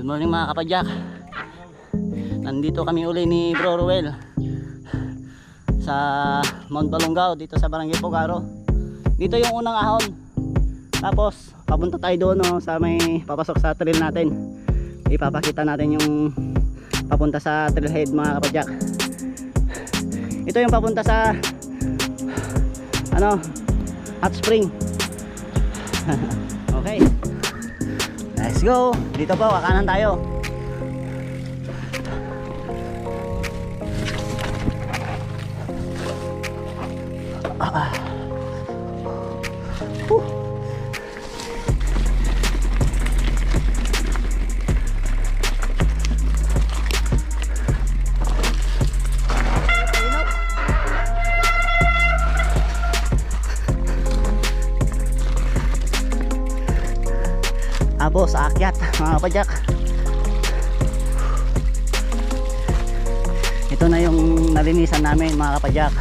Good morning mga kapadyak. Nandito kami uli ni Bro Ruel sa Mount Balungaw, dito sa Barangay Pugaro. Dito yung unang ahon. Tapos papunta tayo doon, no, sa may papasok sa trail natin. Ipapakita natin yung papunta sa trailhead mga kapadyak. Ito yung papunta sa Hot Spring. Okay, let's go. Dito po, kakanan tayo. Tapos aakyat mga kapadyak. Ito na yung nalinisan namin mga kapadyak.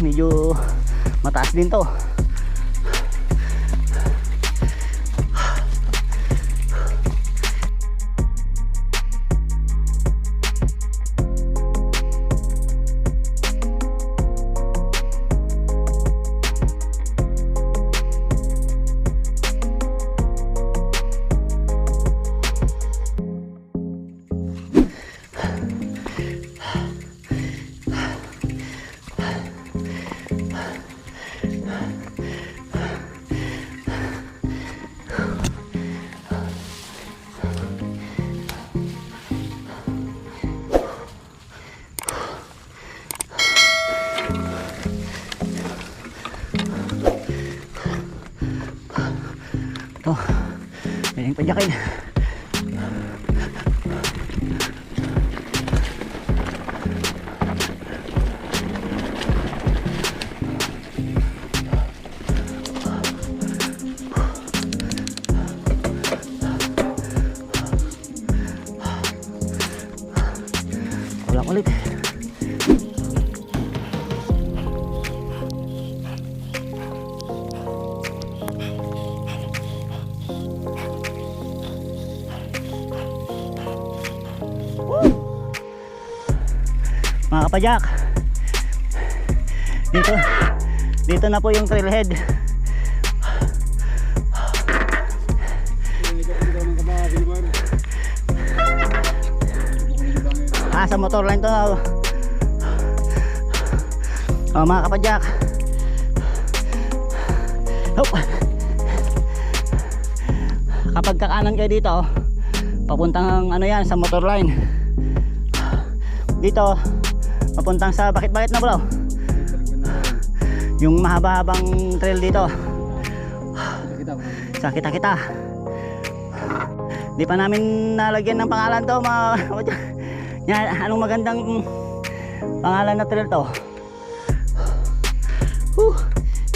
Medyo mataas din to. Oh, may yung padyakin. Ulang ulit. Mga kapadyak, dito na po yung trailhead. Sa motorline to. Mga kapadyak, kapag kakanan kayo dito papuntang yan sa motorline, dito papuntang sa bakit na bro, yung mahaba-habang trail dito sa kita. Di pa namin nalagyan ng pangalan to mga yan, anong magandang pangalan na trail to.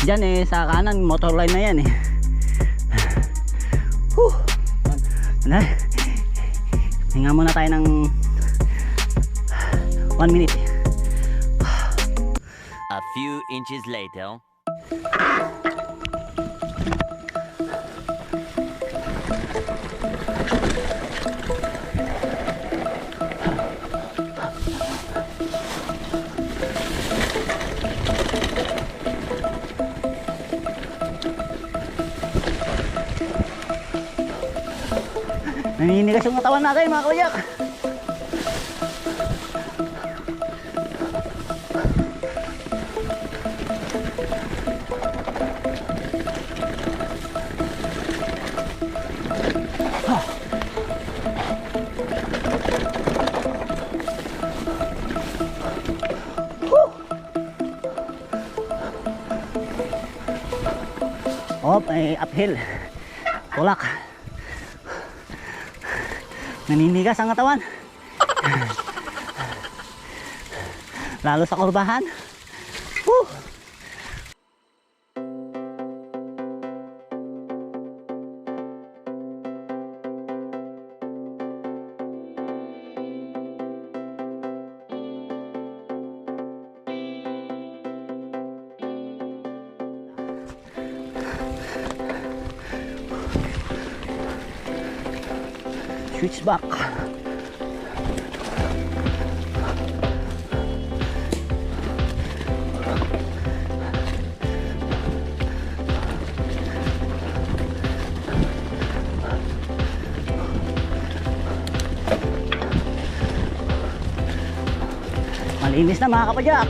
Diyan sa kanan motorline na yan hinga muna tayo ng 1 minute. A few inches later. Naninigas yung katawan natin mga kapadyak. Uphill, tulak. Naninigas ang katawan. lalo sa kurbahan. Woo! Switch back. Malinis na mga kapadyak.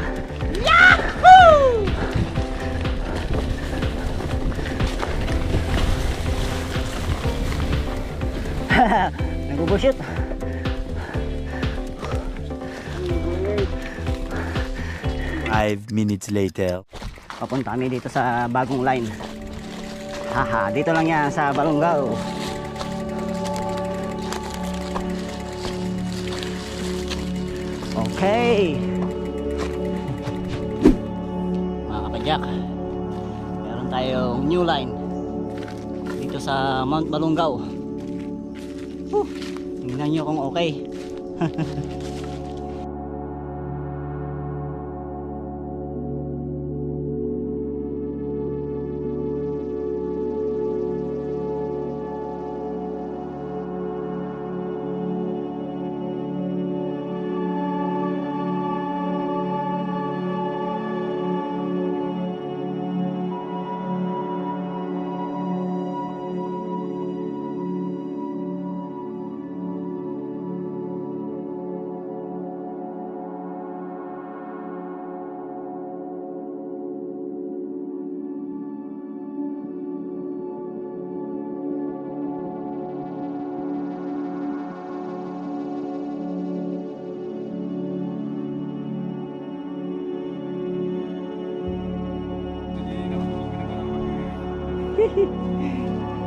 Yahoo! Nagbubushit. Five minutes later. Papunta kami dito sa bagong line. Haha, dito lang yan sa Balongaw. Okay. Mga kapadyak, meron tayong new line dito sa Mount Balongaw. Tingnan nyo kung okay.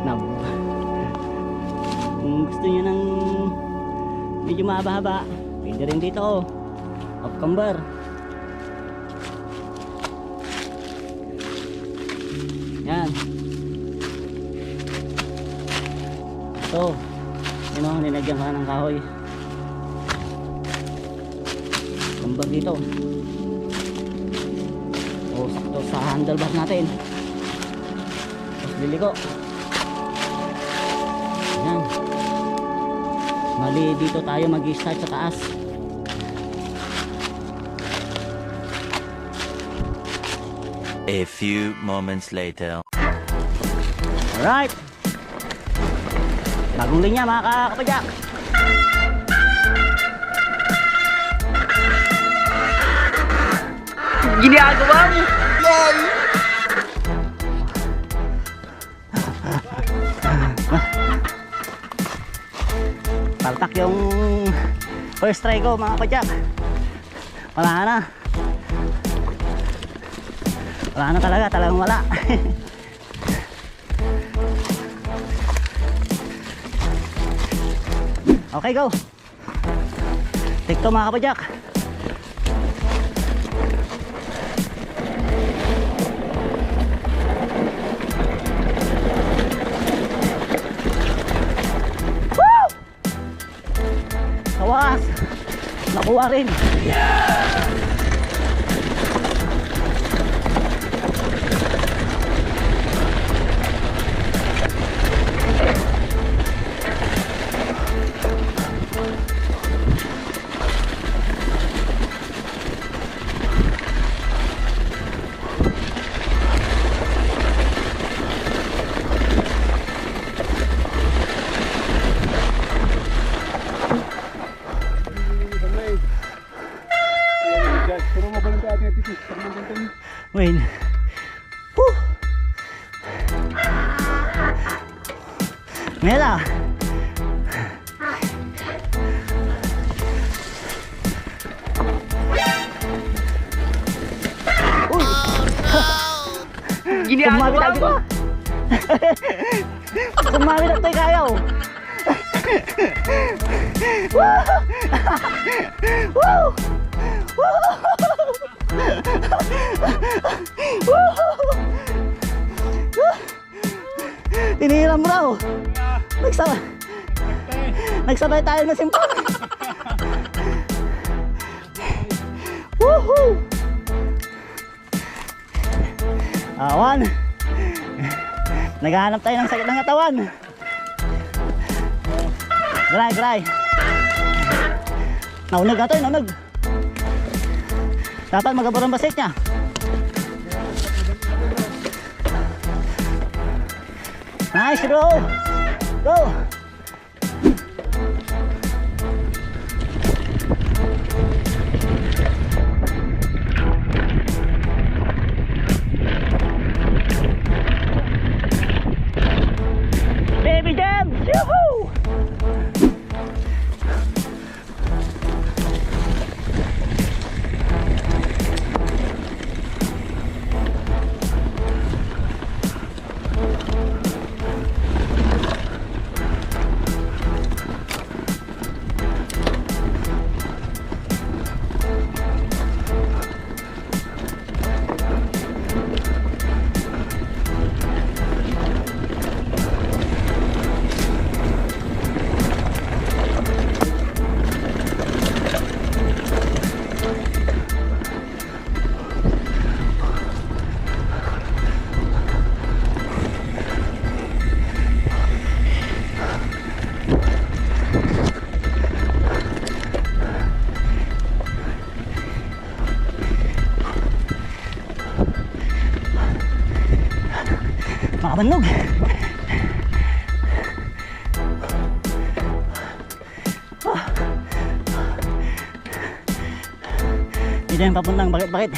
Nab. Kung gusto niyo ng medyo mahaba-haba, pwede rin dito. Cucumber. Yan. Ito. Yun o, nilagyan ka ng kahoy. Cucumber dito. O, sakto sa handlebar natin. Liliko. Yan. Mali dito tayo mag-start sa taas. A few moments later. Alright. Bagong linya mga kapadyak. Ginagawa mo. Lol. Palpak yung first try ko mga kapadyak. Wala na. Wala na talaga, talagang wala. Okay, go. Take to mga kapadyak. Kawas, nakuha rin. Wait. Woo. Mela. Uy. Ginagawa mo. Kumamit na tayo kayaw. Woo. Woo. Woo. bro. Nagsabay tayo na simpang. Woohoo! Awan. Naghahanap tayo ng sakit ng katawan. Gray. Naunog na to, naunog. Dapat magabor ang basit niya. Nice bro. Go. Baby jam. Yoo-hoo. Makabannog. Hindi yung papuntang bakit.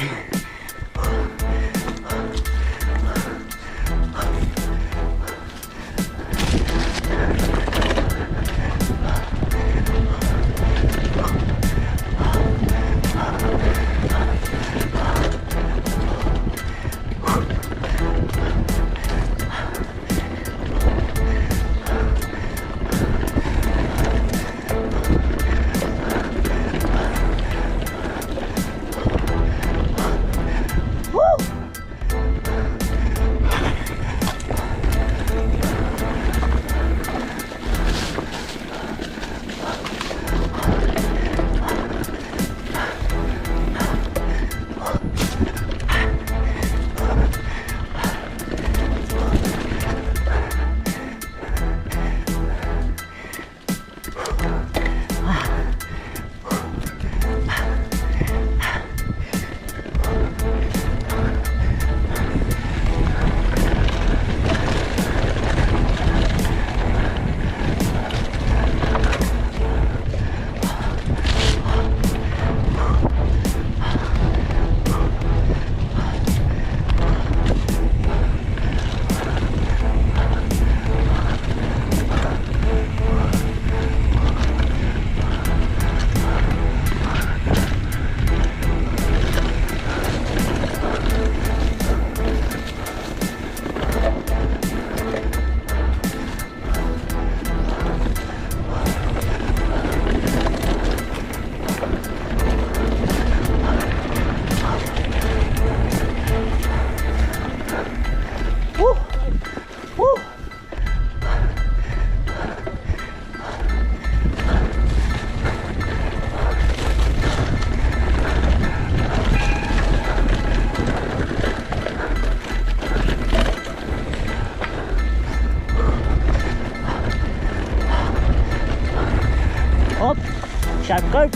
Sharp curve.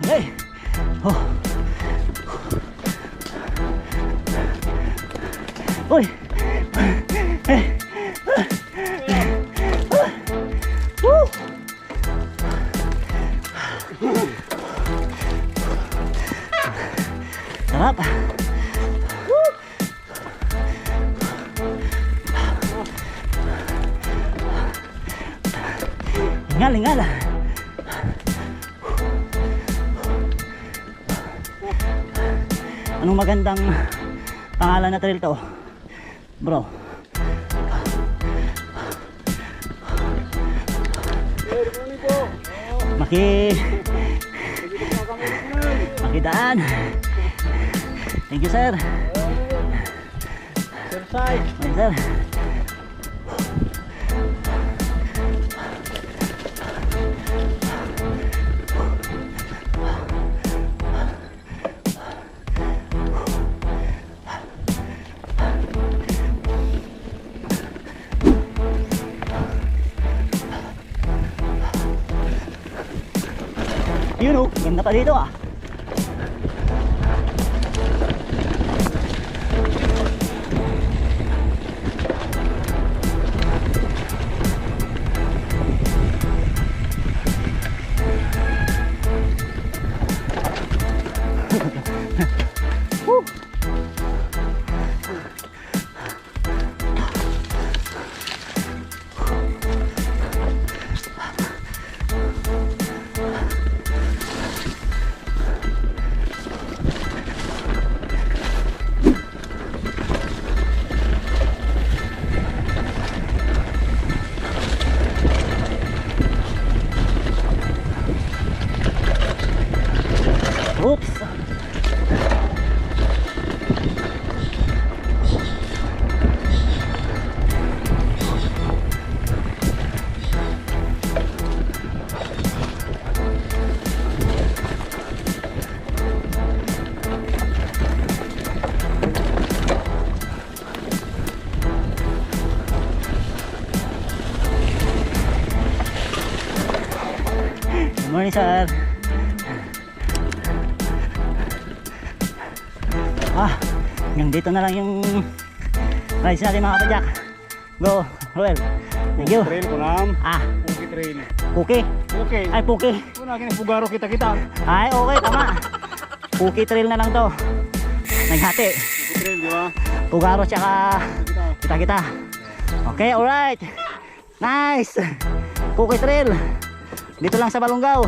Hey. Oh. Uy. Hey. Sarap. Hingal. Anong magandang pangalan na trail to, bro? Pakidaan. Thank you, sir. Sir side. Ay, sir. Yun oh, ganda pa dito ah. Woo. Oops. Good morning, sir. Hanggang dito na lang yung rides natin mga kapadyak. Go, Roel. Thank you. Trail ko nam. Puki trail. Puki. Okay. Ay, Puki. Kuna kini Bugaro kita. Ay, okay, tama. Puki trail na lang to. Naghati. Puki trail, di ba? Pugaro tsaka kita. Okay, alright. Nice. Puki trail. Dito lang sa Balongaw.